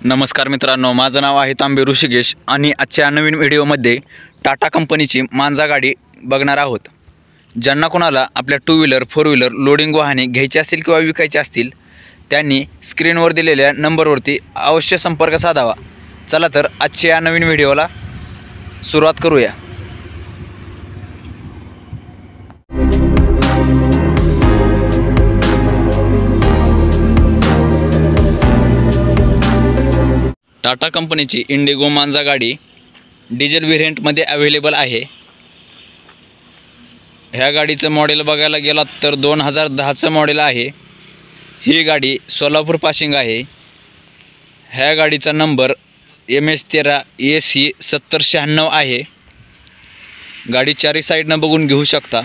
नमस्कार मित्रांनो, माझं नाव आहे तांबे ऋषिकेश आणि आजच्या नवीन व्हिडिओमध्ये टाटा कंपनीची मांजा गाडी बघणार आहोत। ज्यांना कोणाला आपल्या two wheeler four wheeler loading वाहने घ्यायची असतील किंवा विकायची असतील त्यांनी स्क्रीनवर दिलेल्या नंबरवरती अवश्य संपर्क साधावा। चला तर आजच्या नवीन व्हिडिओला सुरुवात करूया। टाटा कंपनीची इंडिगो मांजा गाडी डिझेल व्हेरियंटमध्ये अवेलेबल आहे। ह्या गाडीचं मॉडेल बघायला गेलात तर 2010चं मॉडेल आहे। ही गाडी सोलापूर पासिंग आहे। ह्या गाडीचा नंबर MS13 AC 7096 आहे। गाडी चारी साईडनं बघून घेऊ शकता।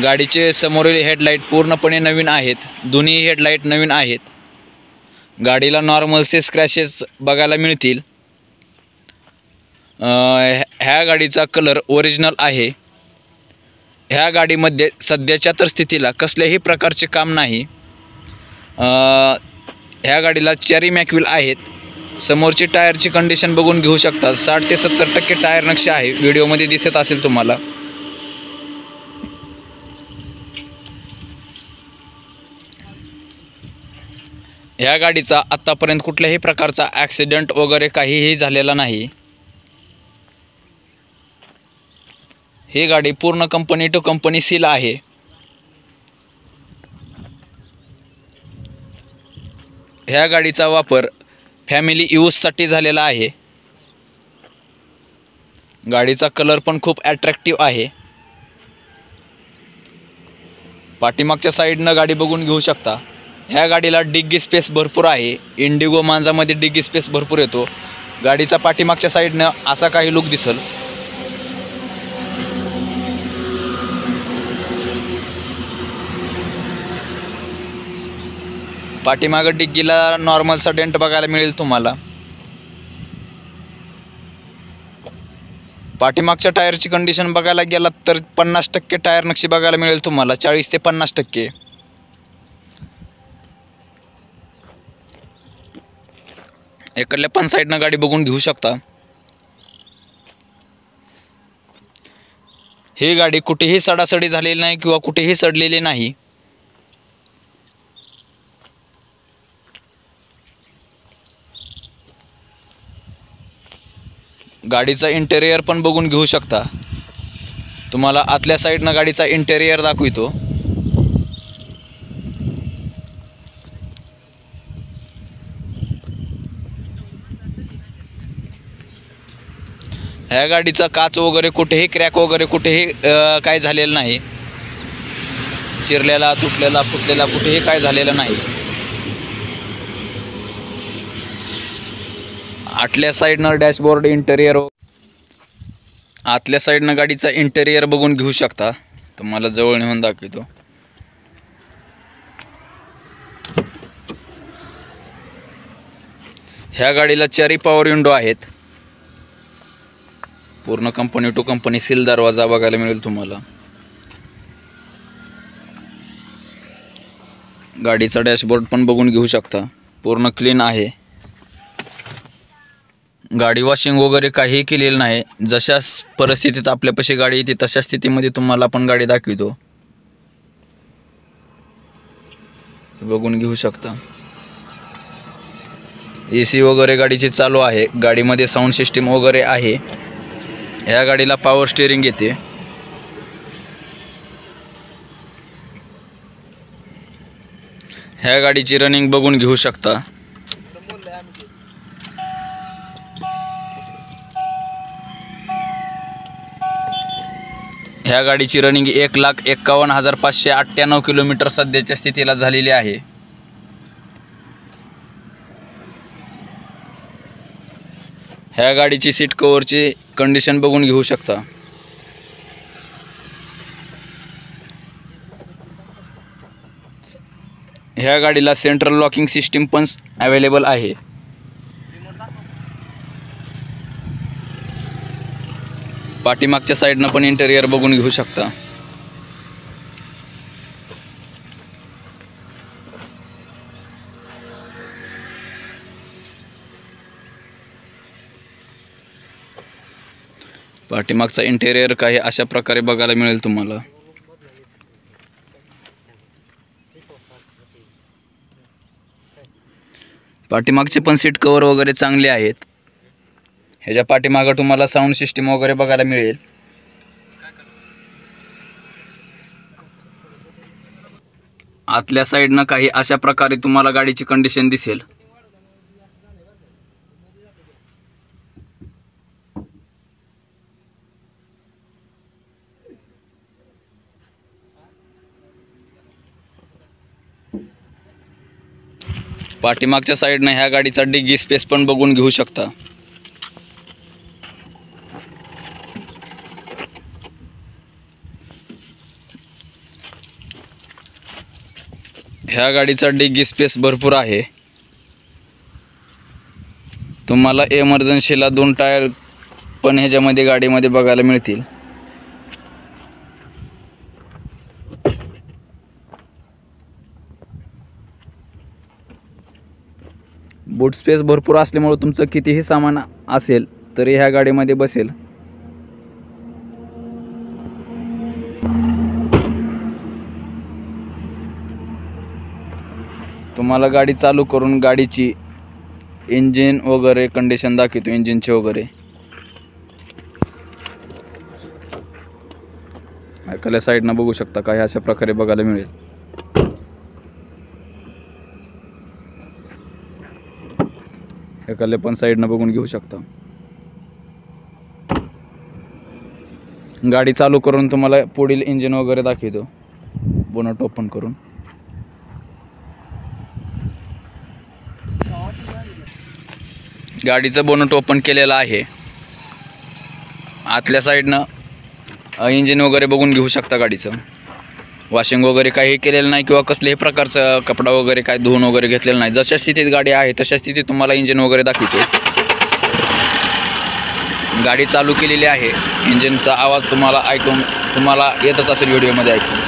गाडीचे समोरील हेडलाईट पूर्णपणे नवीन आहेत। दोन्ही हेडलाईट नवीन आहेत। गाडीला नॉर्मलचे स्क्रॅचेस बघायला मिळतील। ह्या गाडीचा कलर ओरिजिनल आहे। ह्या गाडीमध्ये सध्याच्या तर स्थितीला कसल्याही प्रकारचे काम नाही। ह्या गाडीला चारी मॅकव्हील आहेत। समोरची टायरची कंडिशन बघून घेऊ शकता। 60 ते 70% टायर नक्षी आहे, व्हिडिओमध्ये दिसत असेल तुम्हाला। ह्या गाडीचा आतापर्यंत कुठल्याही प्रकारचा ॲक्सिडेंट वगैरे काहीही झालेला नाही। ही गाडी पूर्ण कंपनी टू कंपनी सील आहे। ह्या गाडीचा वापर फॅमिली यूजसाठी झालेला आहे। गाडीचा कलर पण खूप अट्रॅक्टिव्ह आहे। पाठीमागच्या साईडनं गाडी बघून घेऊ शकता। ह्या गाडीला डिग्गी स्पेस भरपूर आहे। इंडिगो मांजामध्ये डिग्गी स्पेस भरपूर येतो। गाडीचा पाठीमागच्या साईडनं असा काही लुक दिसल। पाठीमागं डिग्गीला नॉर्मलचा डेंट बघायला मिळेल तुम्हाला। पाठीमागच्या टायरची कंडिशन बघायला गेलात तर 50% टायर नक्षी बघायला मिळेल तुम्हाला, 40 ते 50%। इकडल्या पण साईडनं गाडी बघून घेऊ शकता। ही गाडी कुठेही सडासडी झालेली नाही किंवा कुठेही सडलेली नाही। गाडीचा इंटेरियर पण बघून घेऊ शकता। तुम्हाला आतल्या साईडनं गाडीचा इंटेरियर दाखवितो। ह्या गाडीचा काच वगैरे कुठेही क्रॅक वगैरे कुठेही काय झालेलं नाही। चिरलेला तुटलेला फुटलेला कुठेही काय झालेलं नाही। आतल्या साईडनं डॅशबोर्ड इंटेरियर, आतल्या साईडनं गाडीचा इंटेरियर बघून घेऊ शकता। तुम्हाला जवळ नेऊन दाखवतो। ह्या गाडीला चारी पॉवर विंडो आहेत। पूर्ण कंपनी टू कंपनी सील दरवाजा बघायला मिळेल तुम्हाला। गाडीचा डॅशबोर्ड पण बघून घेऊ शकता, पूर्ण क्लीन आहे। गाडी वॉशिंग वगैरे काहीही केलेलं नाही। जशा परिस्थितीत आपल्यापाशी गाडी येते तशा स्थितीमध्ये तुम्हाला पण गाडी दाखवितो, बघून घेऊ शकता। AC वगैरे गाडीची चालू आहे। गाडीमध्ये साऊंड सिस्टीम वगैरे आहे। ह्या गाडीला पॉवर स्टीअरिंग येते। ह्या गाडीची रनिंग बघून घेऊ शकता। ह्या गाडीची रनिंग 1,51,598 किलोमीटर सध्याच्या स्थितीला झालेली आहे। ह्या गाडीची सीट कव्हरची कंडिशन बघून घेऊ शकता। ह्या गाडीला सेंट्रल लॉकिंग सिस्टीम पण अवेलेबल आहे। पाठीमागच्या साईडनं पण इंटेरियर बघून घेऊ शकता। पाठीमागचा इंटेरियर काही अशा प्रकारे बघायला मिळेल तुम्हाला. पाठीमागचे पण सीट कव्हर वगैरे चांगले आहेत. ह्याच्या पाठीमागं तुम्हाला साऊंड सिस्टीम वगैरे बघायला मिळेल. आतल्या साईडनं काही अशा प्रकारे तुम्हाला गाडीची कंडिशन दिसेल. पाठीमागच्या साईडनं ह्या गाडीचा डिग्गी स्पेस पण बघून घेऊ शकता. ह्या गाडीचा डिग्गी स्पेस भरपूर आहे. तुम्हाला इमर्जन्सीला 2 टायर पण ह्याच्यामध्ये गाडीमध्ये बघायला मिळतील. बूट स्पेस भरपूर असल्यामुळे तुमचं कितीही सामान असेल तरी ह्या गाडीमध्ये बसेल. तुम्हाला गाडी चालू करून गाडीची इंजिन वगैरे कंडिशन दाखवतो. इंजिनचे वगैरे एखाद्या साईडनं बघू शकता काही अशा प्रकारे बघायला मिळेल. एखाद्या पण साईडनं बघून घेऊ शकता. गाडी चालू करून तुम्हाला पुढील इंजिन वगैरे दाखवतो बोनट ओपन करून. गाडीचं बोनट ओपन केलेलं आहे. आतल्या साईडनं इंजिन वगैरे बघून घेऊ शकता. गाडीचं वॉशिंग वगैरे काही केलेलं नाही किंवा कसल्याही प्रकारचं कपडा वगैरे काय धुवून वगैरे घेतलेलं नाही. जशा स्थितीत गाडी आहे तशा स्थितीत तुम्हाला इंजिन वगैरे दाखवतो. गाडी चालू केलेली आहे. इंजिनचा आवाज तुम्हाला येतच असेल व्हिडिओमध्ये ऐकून.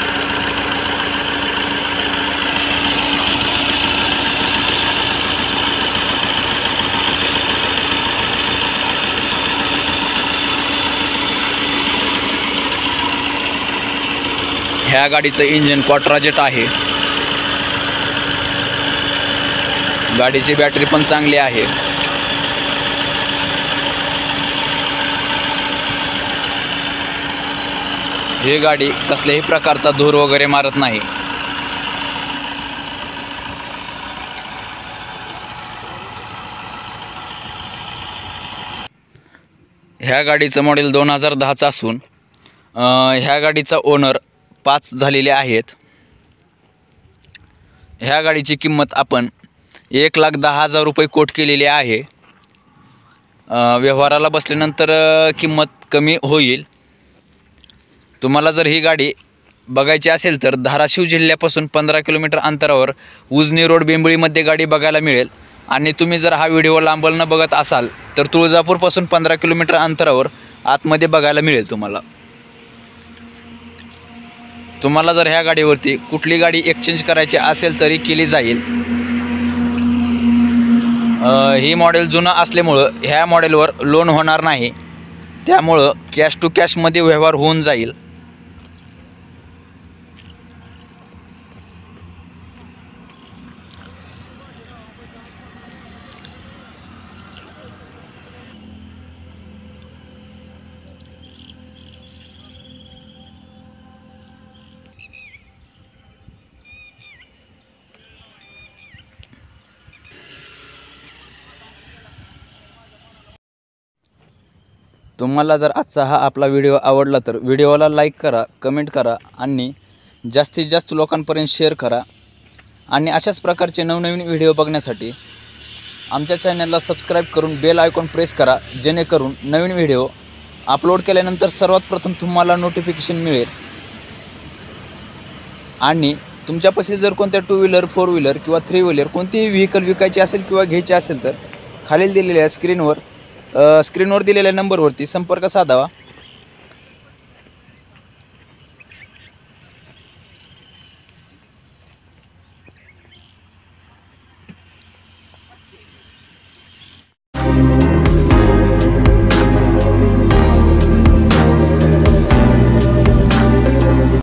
ह्या गाडीचं इंजिन क्वाड्राजेट आहे. गाडीची बॅटरी पण चांगली आहे. ही गाडी कसल्याही प्रकारचा धूर वगैरे मारत नाही. ह्या गाडीचं मॉडेल 2010चं असून ह्या गाडीचा ओनर 5 झालेले आहेत. ह्या गाडीची किंमत आपण 1,10,000 रुपये कोट केलेली आहे. व्यवहाराला बसल्यानंतर किंमत कमी होईल. तुम्हाला जर ही गाडी बघायची असेल तर धाराशिव जिल्ह्यापासून 15 किलोमीटर अंतरावर उजनी रोड बेंबळीमध्ये गाडी बघायला मिळेल. आणि तुम्ही जर हा व्हिडिओ लांबलनं बघत असाल तर तुळजापूरपासून 15 किलोमीटर अंतरावर आतमध्ये बघायला मिळेल. तुम्हाला जर ह्या गाडीवरती कुठली गाडी एक्सचेंज करायची असेल तरी केली जाईल. ही मॉडेल जुनं असल्यामुळं ह्या मॉडेलवर लोन होणार नाही. त्यामुळं कॅश टू कॅशमध्ये व्यवहार होऊन जाईल. तुम्हाला जर आजचा हा आपला व्हिडिओ आवडला तर व्हिडिओला लाईक करा, कमेंट करा आणि जास्तीत जास्त लोकांपर्यंत शेअर करा. आणि अशाच प्रकारचे नवनवीन व्हिडिओ बघण्यासाठी आमच्या चॅनलला सबस्क्राईब करून बेल आयकॉन प्रेस करा, जेणेकरून नवीन व्हिडिओ अपलोड केल्यानंतर सर्वात प्रथम तुम्हाला नोटिफिकेशन मिळेल. आणि तुमच्यापाशी जर कोणत्या 2 व्हीलर 4 व्हीलर किंवा 3 व्हीलर कोणतीही व्हेकल विकायची असेल किंवा घ्यायची असेल तर खालील दिलेल्या स्क्रीनवर दिलेल्या नंबरवरती संपर्क साधावा.